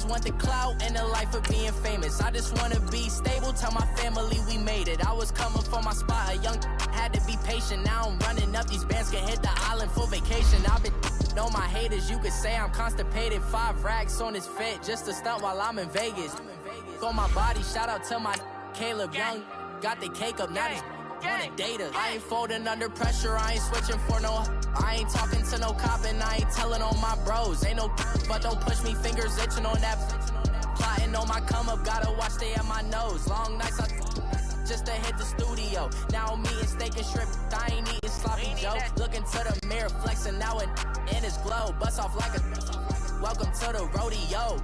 just want the clout and the life of being famous. I just want to be stable, tell my family we made it. I was coming for my spot, a young had to be patient. Now I'm running up, these bands can hit the island for vacation. I've been know my haters, you could say I'm constipated. 5 racks on his fit, just a stunt while I'm in Vegas. On my body, shout out to my Caleb Young. Got the cake up, now these wanna date us. I ain't folding under pressure, I ain't switching for no. I ain't talking to no cop and I ain't telling on my bros. Ain't no but don't push me, fingers itching on that. Plotting on my come up, gotta watch stay at my nose. Long nights I just to hit the studio. Now I'm eating steak and shrimp, I ain't eating sloppy Joe. Looking to the mirror, flexing now and in his glow. Bust off like a welcome to the rodeo.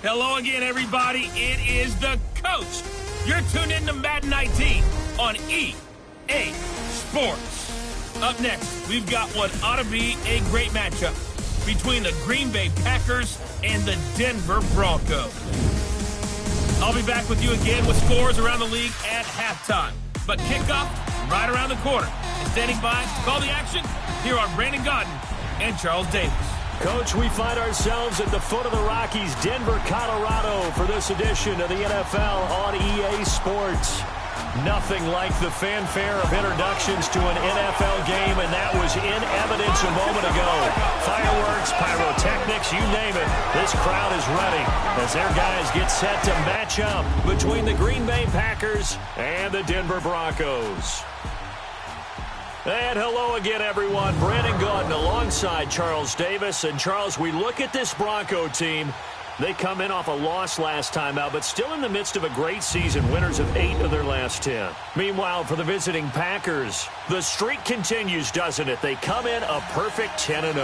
Hello again, everybody. It is the coach. You're tuned in to Madden 19 on EA Sports. Up next, we've got what ought to be a great matchup between the Green Bay Packers and the Denver Broncos. I'll be back with you again with scores around the league at halftime. But kickoff right around the corner. And standing by to call the action, here are Brandon Gaudin and Charles Davis. Coach, we find ourselves at the foot of the Rockies, Denver, Colorado, for this edition of the NFL on EA Sports. Nothing like the fanfare of introductions to an NFL game, and that was in evidence a moment ago. Fireworks, pyrotechnics, you name it. This crowd is ready as their guys get set to match up between the Green Bay Packers and the Denver Broncos. And hello again, everyone. Brandon Gaudin alongside Charles Davis. And, Charles, we look at this Bronco team. They come in off a loss last time out, but still in the midst of a great season, winners of 8 of their last 10. Meanwhile, for the visiting Packers, the streak continues, doesn't it? They come in a perfect 10-0.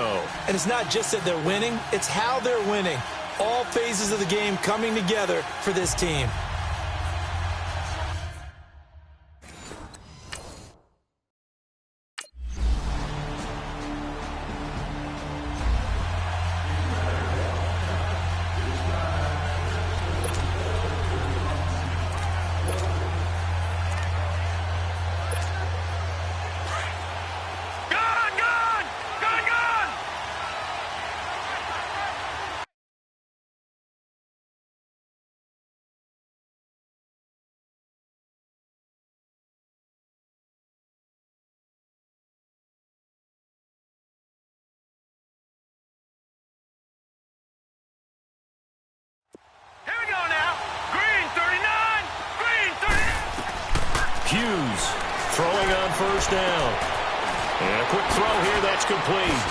And it's not just that they're winning, it's how they're winning. All phases of the game coming together for this team. Hughes throwing on first down. And a quick throw here, that's complete.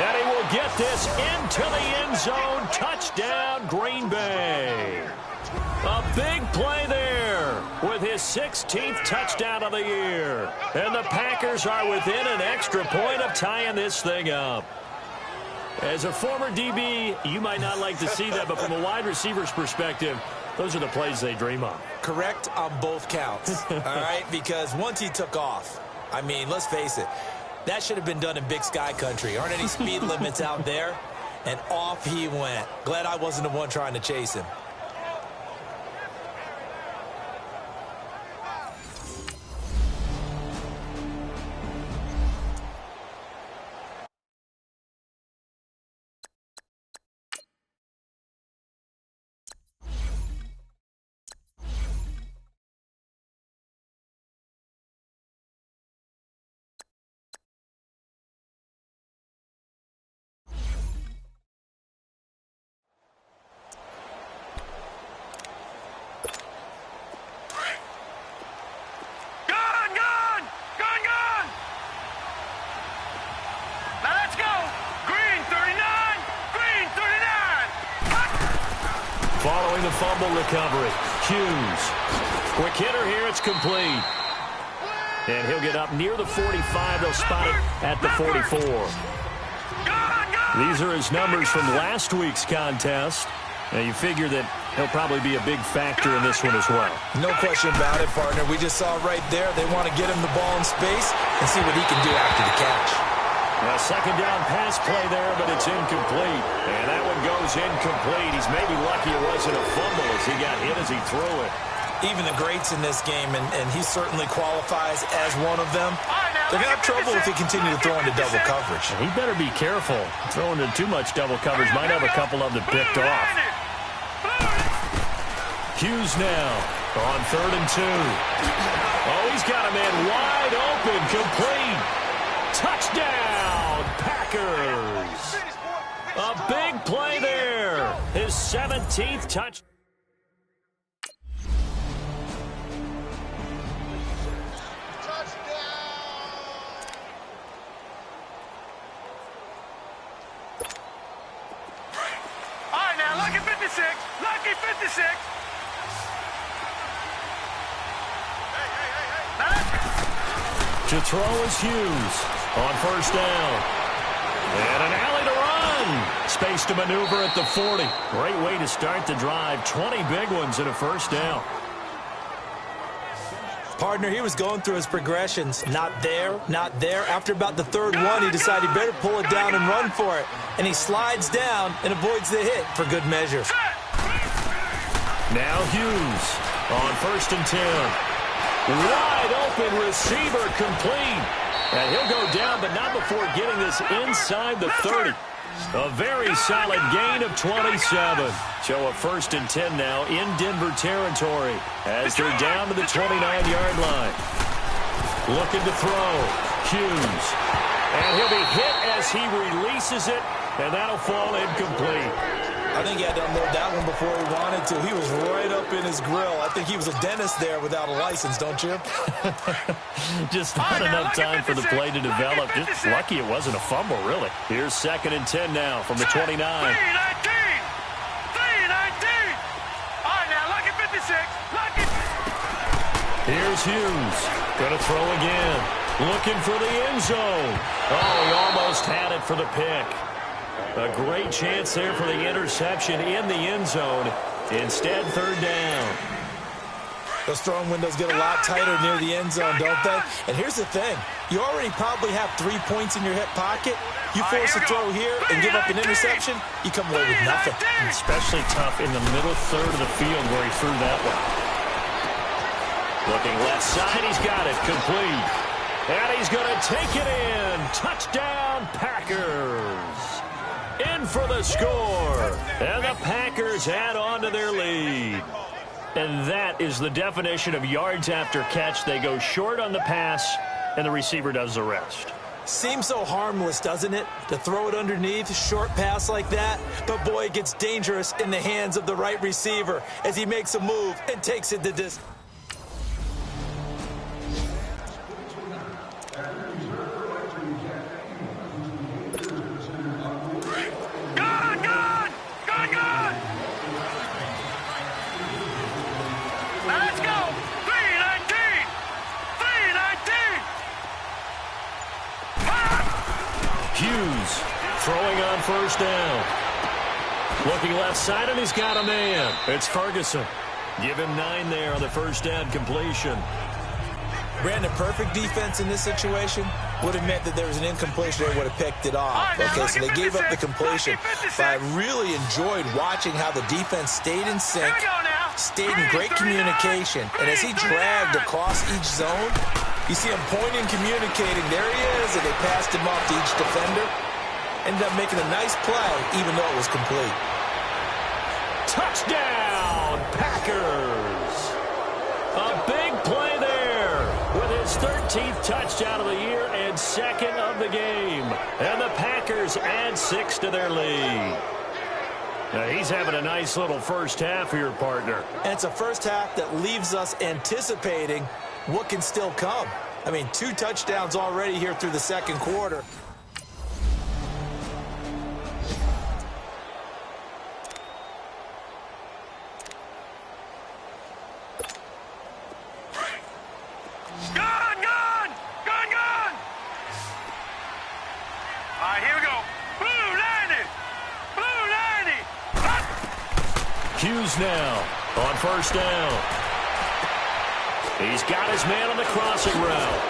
And he will get this into the end zone. Touchdown, Green Bay. A big play there with his 16th touchdown of the year. And the Packers are within an extra point of tying this thing up. As a former DB, you might not like to see that, but from a wide receiver's perspective, those are the plays they dream of. Correct on both counts, all right? Because once he took off, I mean, let's face it, that should have been done in Big Sky country. Aren't any speed limits out there? And off he went. Glad I wasn't the one trying to chase him. Following the fumble recovery, Hughes. Quick hitter here, it's complete. And he'll get up near the 45. They'll spot it at the 44. These are his numbers from last week's contest. Now you figure that he'll probably be a big factor in this one as well. No question about it, partner. We just saw right there they want to get him the ball in space and see what he can do after the catch. A second down pass play there, but it's incomplete. And that one goes incomplete. He's maybe lucky it wasn't a fumble as he got hit as he threw it. Even the greats in this game, and he certainly qualifies as one of them, they're going to have trouble if he continue to throw into double coverage. He better be careful. Throwing into too much double coverage might have a couple of them picked off. Hughes now on 3rd and 2. Oh, he's got a man wide open, complete. Touchdown, Packers. A big play there. His 17th touch. All right, now, lucky 56. Lucky 56. To throw is Hughes on 1st down. And an alley to run. Space to maneuver at the 40. Great way to start the drive. 20 big ones in a 1st down. Partner, he was going through his progressions. Not there, not there. After about the 3rd one, he decided he better pull it down and run for it. And he slides down and avoids the hit for good measure. Now Hughes on 1st and 10. Wide open receiver complete. And he'll go down, but not before getting this inside the 30. A very solid gain of 27. So a 1st and 10 now in Denver territory as they're down to the 29-yard line. Looking to throw. Hughes. And he'll be hit as he releases it, and that'll fall incomplete. I think he had to unload that one before he wanted to. He was right up in his grill. I think he was a dentist there without a license, don't you? Just not enough time for the play to develop. Just lucky it wasn't a fumble, really. Here's 2nd and 10 now from the 29. 3-19. 3-19. All right, now, lucky 56. Lucky. Here's Hughes. Going to throw again. Looking for the end zone. Oh, he almost had it for the pick. A great chance there for the interception in the end zone. Instead, 3rd down. Those throwing windows get a lot tighter near the end zone, don't they? And here's the thing. You already probably have 3 points in your hip pocket. You force a throw here and give up an interception, you come away with nothing. Especially tough in the middle 3rd of the field where he threw that one. Looking left side, he's got it. Complete. And he's going to take it in. Touchdown, Packers. In for the score. And the Packers add on to their lead. And that is the definition of yards after catch. They go short on the pass, and the receiver does the rest. Seems so harmless, doesn't it? To throw it underneath, short pass like that. But, boy, it gets dangerous in the hands of the right receiver as he makes a move and takes it to distance. Hughes throwing on 1st down. Looking left side, and he's got a man. It's Ferguson. Give him 9 there on the 1st down completion. Brandon, perfect defense in this situation would have meant that there was an incompletion. They would have picked it off. Okay, so they gave up the completion. But I really enjoyed watching how the defense stayed in sync, stayed in great communication. And as he dragged across each zone, you see him pointing, communicating. There he is, and they passed him off to each defender. Ended up making a nice play, even though it was complete. Touchdown, Packers! A big play there with his 13th touchdown of the year and 2nd of the game. And the Packers add 6 to their lead. Now he's having a nice little first half here, partner. And it's a first half that leaves us anticipating what can still come. I mean, 2 touchdowns already here through the 2nd quarter. All right, here we go. Blue 90. Blue 90. Hughes now on 1st down. He's got his man on the crossing route.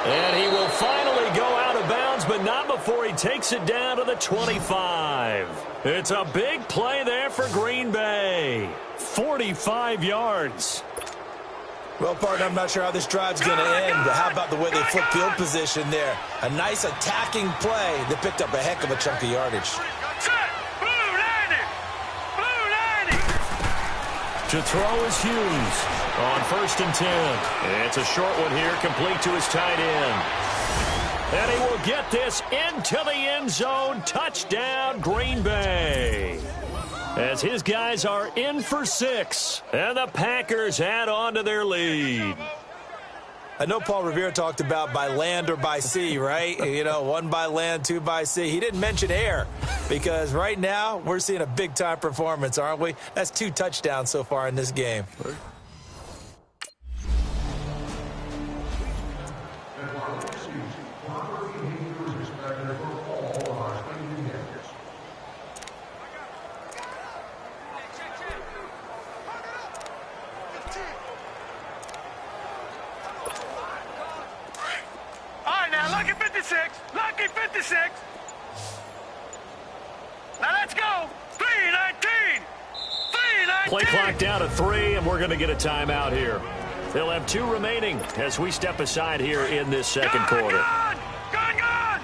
And he will finally go out of bounds, but not before he takes it down to the 25. It's a big play there for Green Bay. 45 yards. Well, partner, I'm not sure how this drive's going to end, but how about the way they flip field position there? A nice attacking play that picked up a heck of a chunk of yardage. To throw is Hughes on 1st and 10. It's a short one here, complete to his tight end. And he will get this into the end zone. Touchdown, Green Bay. As his guys are in for 6, and the Packers add on to their lead. I know Paul Revere talked about by land or by sea, right? You know, 1 by land, 2 by sea. He didn't mention air because right now we're seeing a big-time performance, aren't we? That's 2 touchdowns so far in this game. Lucky 56! Lucky 56! Now let's go! 3:19! 3:19! Play clock down to 3, and we're going to get a timeout here. They'll have 2 remaining as we step aside here in this second quarter. Gone!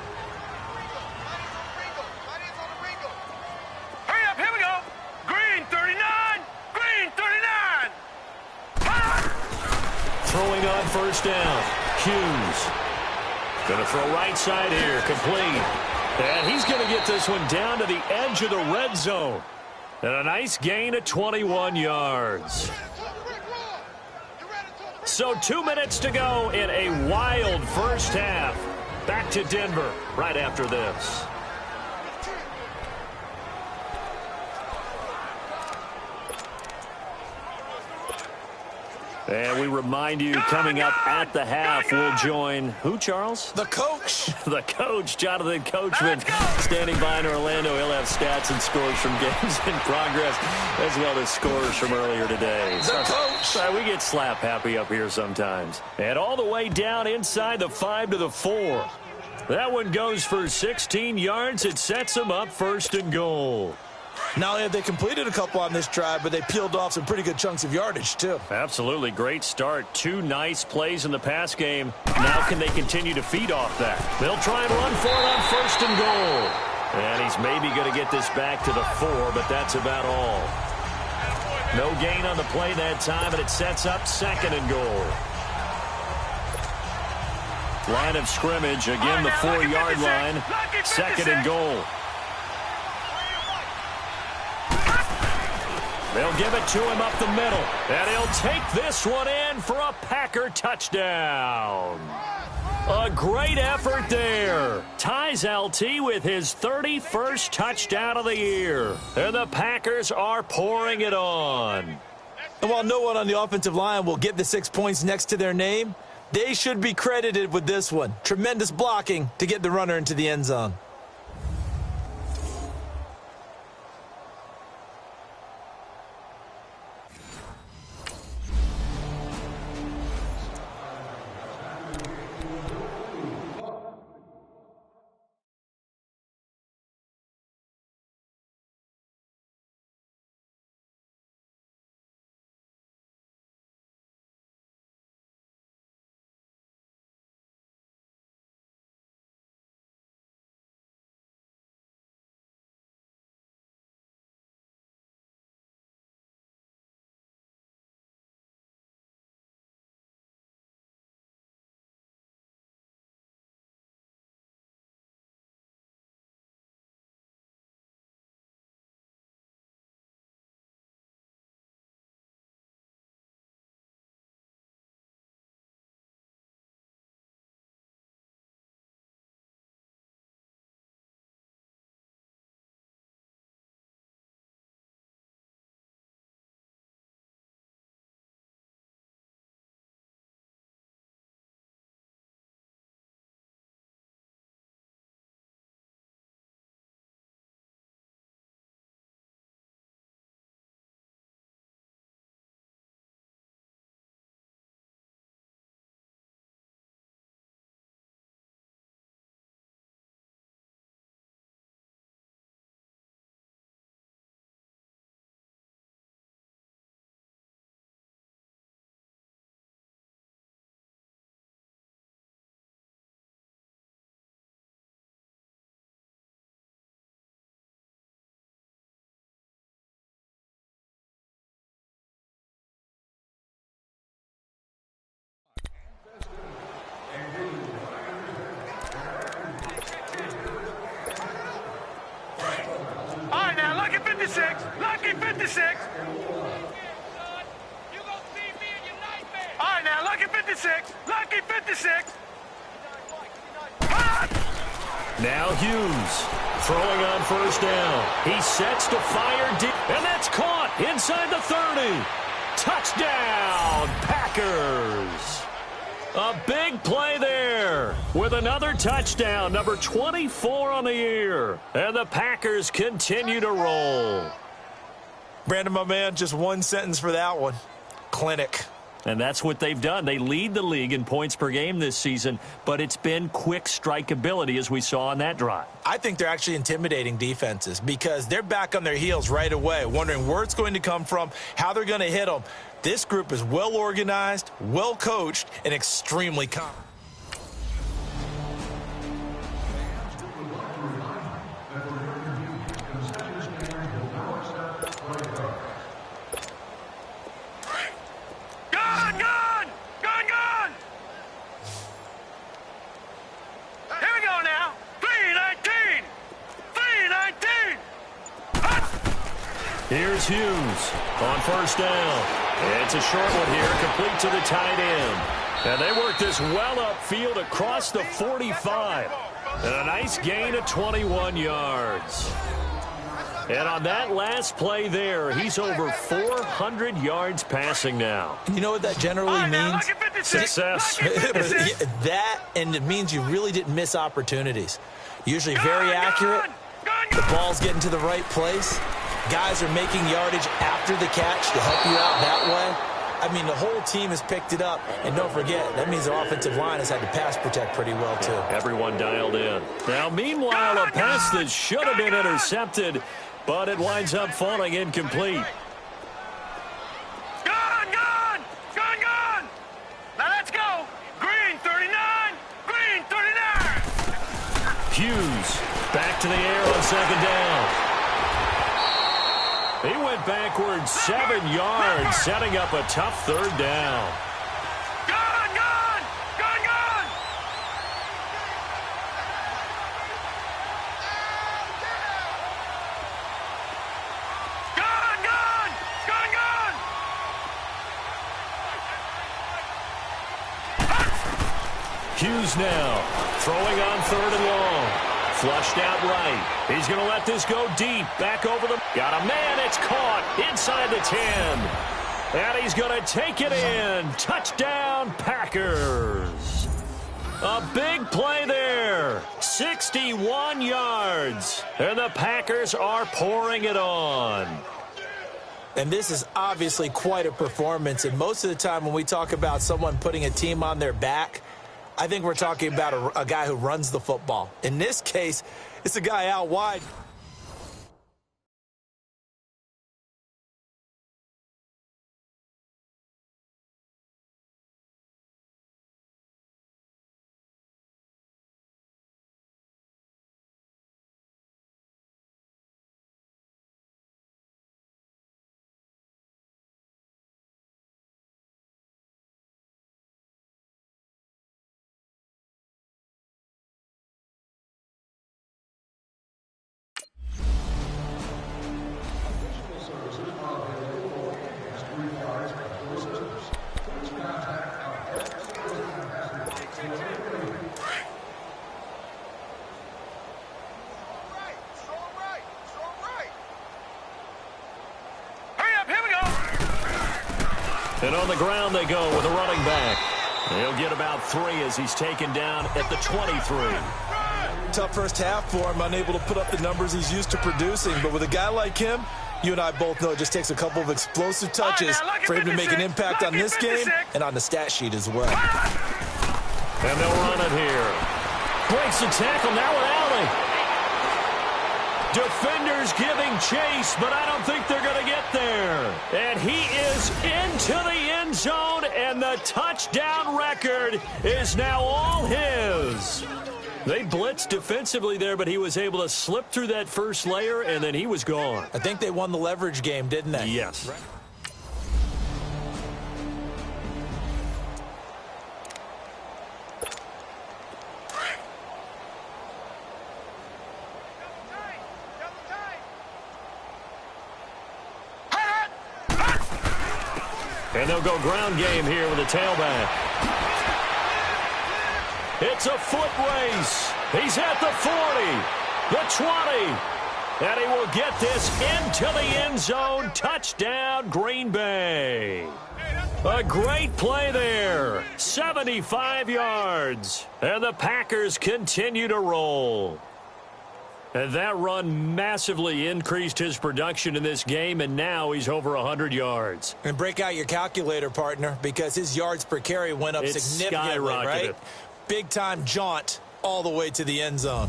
Hurry up, here we go! Green 39! Green 39! Throwing on 1st down. Hughes. Going to throw right side here, complete. And he's going to get this one down to the edge of the red zone. And a nice gain of 21 yards. So 2 minutes to go in a wild first half. Back to Denver right after this. And we remind you, coming up at the half, we'll join who, Charles? The coach. The coach, Jonathan Coachman, standing by in Orlando. He'll have stats and scores from games in progress, as well as scores from earlier today. The coach. We get slap happy up here sometimes. And all the way down inside the 5 to the 4. That one goes for 16 yards. It sets them up 1st and goal. Not only have they completed a couple on this drive, but they peeled off some pretty good chunks of yardage, too. Absolutely. Great start. 2 nice plays in the pass game. Now can they continue to feed off that? They'll try and run for it on 1st and goal. And he's maybe going to get this back to the 4, but that's about all. No gain on the play that time, and it sets up 2nd and goal. Line of scrimmage. Again, the 4-yard line. 2nd and goal. They'll give it to him up the middle, and he'll take this one in for a Packer touchdown. A great effort there. Ties LT with his 31st touchdown of the year. And the Packers are pouring it on. And while no one on the offensive line will get the 6 points next to their name, they should be credited with this one. Tremendous blocking to get the runner into the end zone. 56. Lucky 56. All right, now, Lucky 56. Lucky 56. Now Hughes throwing on first down. He sets to fire deep, and that's caught inside the 30. Touchdown, Packers. A big play there with another touchdown, number 24 on the year. And the Packers continue to roll. Brandon, my man, just one sentence for that one. Clinic. And that's what they've done. They lead the league in points per game this season, but it's been quick strikeability as we saw on that drive. I think they're actually intimidating defenses because they're back on their heels right away, wondering where it's going to come from, how they're going to hit them. This group is well organized, well coached, and extremely confident. Here's Hughes on first down. It's a short one here, complete to the tight end. And they work this well upfield across the 45. And a nice gain of 21 yards. And on that last play there, he's over 400 yards passing now. You know what that generally means? Success. That, and it means you really didn't miss opportunities. Usually very accurate. The ball's getting to the right place. Guys are making yardage after the catch to help you out that way. I mean, the whole team has picked it up. And don't forget, that means the offensive line has had to pass protect pretty well, too. Everyone dialed in. Now, meanwhile, a pass that should have been intercepted, but it winds up falling incomplete. Gone! Now let's go. Green 39. Green 39. Hughes back to the air on second down. He went backwards 7 yards, setting up a tough third down. Gone! Hughes now throwing on third and long. Flushed out right. He's going to let this go deep. Back over the... Got a man. It's caught inside the 10. And he's going to take it in. Touchdown, Packers. A big play there. 61 yards. And the Packers are pouring it on. And this is obviously quite a performance. And most of the time when we talk about someone putting a team on their back, I think we're talking about a guy who runs the football. In this case, it's a guy out wide. And on the ground they go with a running back. He'll get about 3 as he's taken down at the 23. Tough first half for him, unable to put up the numbers he's used to producing. But with a guy like him, you and I both know it just takes a couple of explosive touches for him to make an impact on this game and on the stat sheet as well. And they'll run it here. Breaks the tackle now with Allen. Defenders giving chase, but I don't think they're going to get there. And he is into the end zone, and the touchdown record is now all his. They blitzed defensively there, but he was able to slip through that first layer, and then he was gone. I think they won the leverage game, didn't they? Yes. And they'll go ground game here with a tailback. It's a foot race. He's at the 40, the 20, and he will get this into the end zone. Touchdown, Green Bay. A great play there. 75 yards. And the Packers continue to roll. And that run massively increased his production in this game, and now he's over 100 yards. And break out your calculator, partner, because his yards per carry went up significantly, right? Big-time jaunt all the way to the end zone.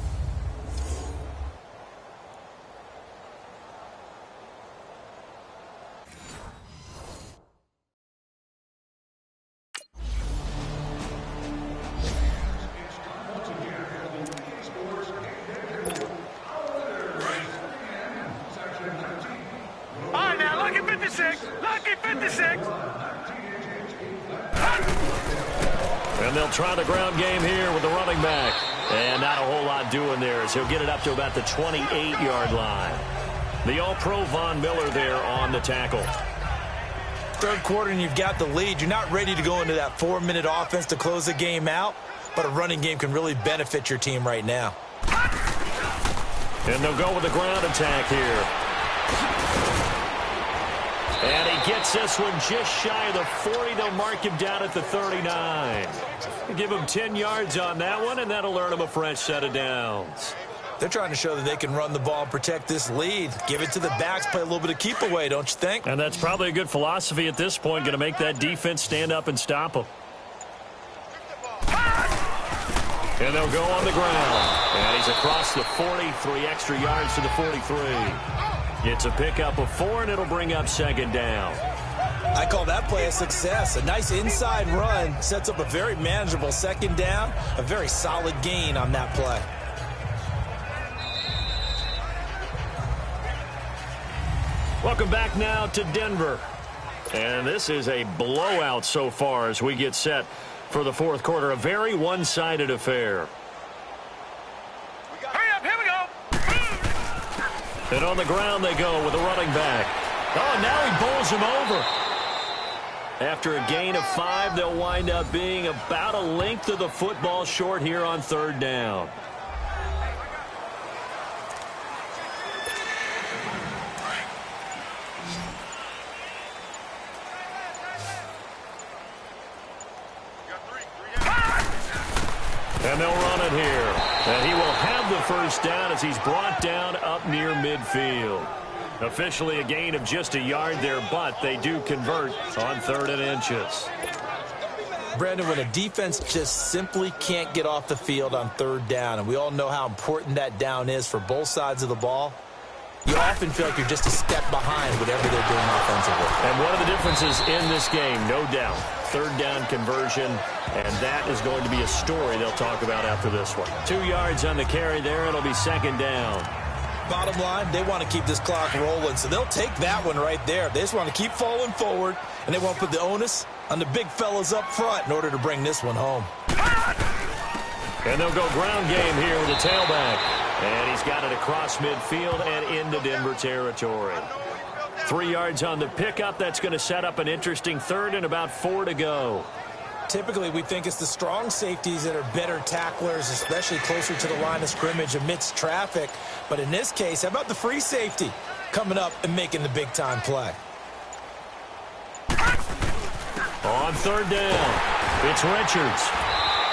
And they'll try the ground game here with the running back. And not a whole lot doing there as he'll get it up to about the 28-yard line. The All-Pro Von Miller there on the tackle. Third quarter and you've got the lead. You're not ready to go into that 4-minute offense to close the game out, but a running game can really benefit your team right now. And they'll go with the ground attack here. And he gets this one just shy of the 40. They'll mark him down at the 39. Give him 10 yards on that one, and that'll earn him a fresh set of downs. They're trying to show that they can run the ball and protect this lead. Give it to the backs, play a little bit of keep away, don't you think? And that's probably a good philosophy at this point, going to make that defense stand up and stop them. And they'll go on the ground. And he's across the 40, 3 extra yards to the 43. It's a pickup of 4, and it'll bring up second down. I call that play a success. A nice inside run sets up a very manageable second down. A very solid gain on that play. Welcome back now to Denver. And this is a blowout so far as we get set for the fourth quarter. A very one-sided affair. Hurry up, here we go. And on the ground they go with a running back. Oh, now he bowls him over. After a gain of 5, they'll wind up being about a length of the football short here on third down. And they'll run it here. And he will have the first down as he's brought down up near midfield. Officially a gain of just a yard there, but they do convert on 3rd and inches. Brandon, when a defense just simply can't get off the field on 3rd down, and we all know how important that down is for both sides of the ball, you often feel like you're just a step behind whatever they're doing offensively. And one of the differences in this game, no doubt, 3rd down conversion, and that is going to be a story they'll talk about after this one. 2 yards on the carry there. It'll be second down. Bottom line, they want to keep this clock rolling, so they'll take that one right there. They just want to keep falling forward, and they want to put the onus on the big fellas up front in order to bring this one home. And they'll go ground game here with a tailback. And he's got it across midfield and into Denver territory. 3 yards on the pickup. That's going to set up an interesting 3rd and about 4 to go. Typically, we think it's the strong safeties that are better tacklers, especially closer to the line of scrimmage amidst traffic. But in this case, how about the free safety coming up and making the big-time play? On 3rd down, it's Richards.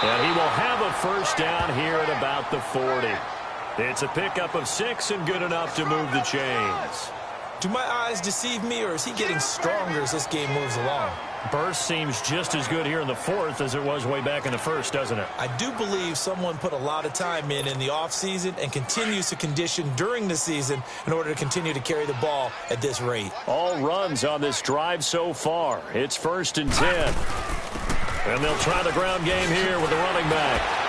And he will have a first down here at about the 40. It's a pickup of 6 and good enough to move the chains. Do my eyes deceive me, or is he getting stronger as this game moves along? Burst seems just as good here in the 4th as it was way back in the 1st, doesn't it? I do believe someone put a lot of time in the offseason and continues to condition during the season in order to continue to carry the ball at this rate. All runs on this drive so far. It's 1st and 10. And they'll try the ground game here with the running back.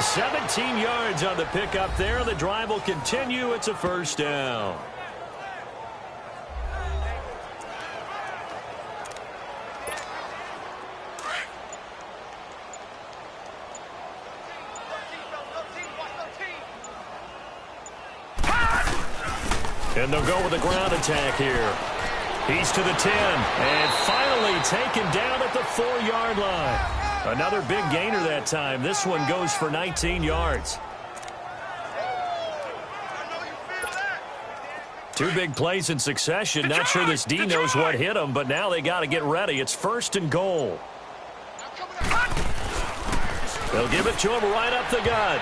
17 yards on the pickup there. The drive will continue. It's a first down. And they'll go with a ground attack here. He's to the 10, and finally taken down at the 4-yard line. Another big gainer that time. This one goes for 19 yards. Two big plays in succession. Not sure this D knows what hit him, but now they got to get ready. It's 1st and goal. They'll give it to him right up the gut.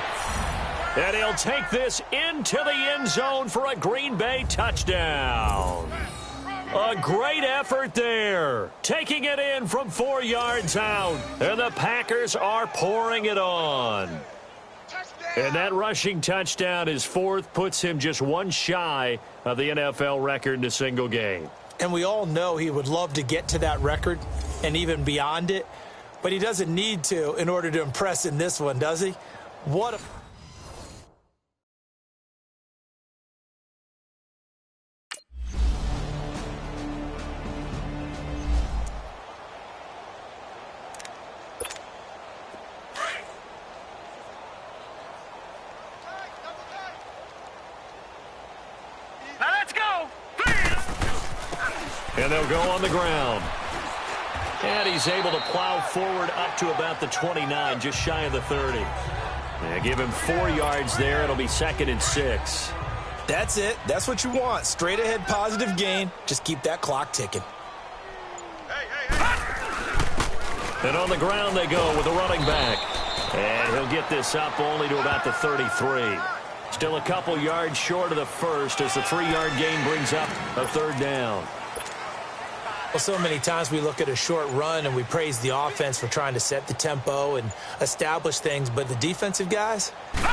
And he'll take this into the end zone for a Green Bay touchdown. A great effort there. Taking it in from 4 yards out. And the Packers are pouring it on. And that rushing touchdown, his 4th, puts him just one shy of the NFL record in a single game. And we all know he would love to get to that record and even beyond it. But he doesn't need to in order to impress in this one, does he? What a... And they'll go on the ground. And he's able to plow forward up to about the 29, just shy of the 30. Yeah, give him 4 yards there. It'll be 2nd and 6. That's it. That's what you want. Straight ahead positive gain. Just keep that clock ticking. And on the ground they go with the running back. And he'll get this up only to about the 33. Still a couple yards short of the first as the 3-yard gain brings up a 3rd down. Well, so many times we look at a short run and we praise the offense for trying to set the tempo and establish things, but the defensive guys,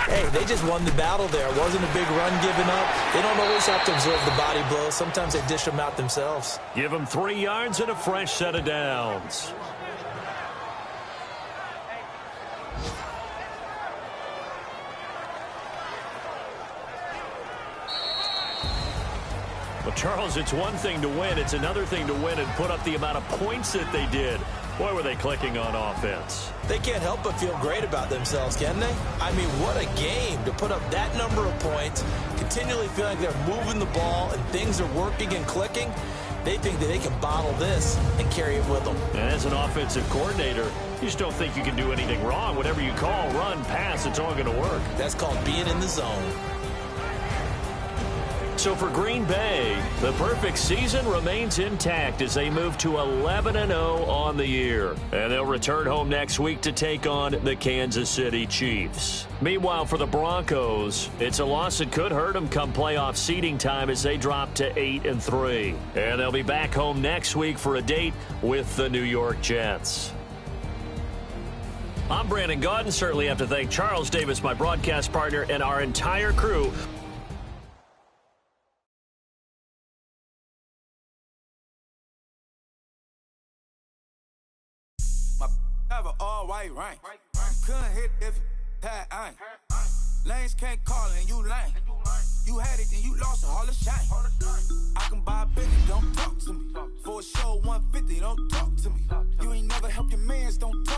hey, they just won the battle there. It wasn't a big run given up. They don't always have to absorb the body blows. Sometimes they dish them out themselves. Give them 3 yards and a fresh set of downs. Well, Charles, it's one thing to win. It's another thing to win and put up the amount of points that they did. Boy, were they clicking on offense. They can't help but feel great about themselves, can they? I mean, what a game to put up that number of points, continually feeling like they're moving the ball and things are working and clicking. They think that they can bottle this and carry it with them. And as an offensive coordinator, you just don't think you can do anything wrong. Whatever you call, run, pass, it's all going to work. That's called being in the zone. So for Green Bay, the perfect season remains intact as they move to 11-0 on the year. And they'll return home next week to take on the Kansas City Chiefs. Meanwhile, for the Broncos, it's a loss that could hurt them come playoff seeding time as they drop to 8-3. And they'll be back home next week for a date with the New York Jets. I'm Brandon Gaudin. Certainly have to thank Charles Davis, my broadcast partner, and our entire crew. All white rank. Couldn't hit if had ain't. Lanes can't call and you lame. You had it and you lost it, all the shame. I can buy a Bentley, don't talk to me. For a show 150, don't talk to me. You ain't never help your mans, don't talk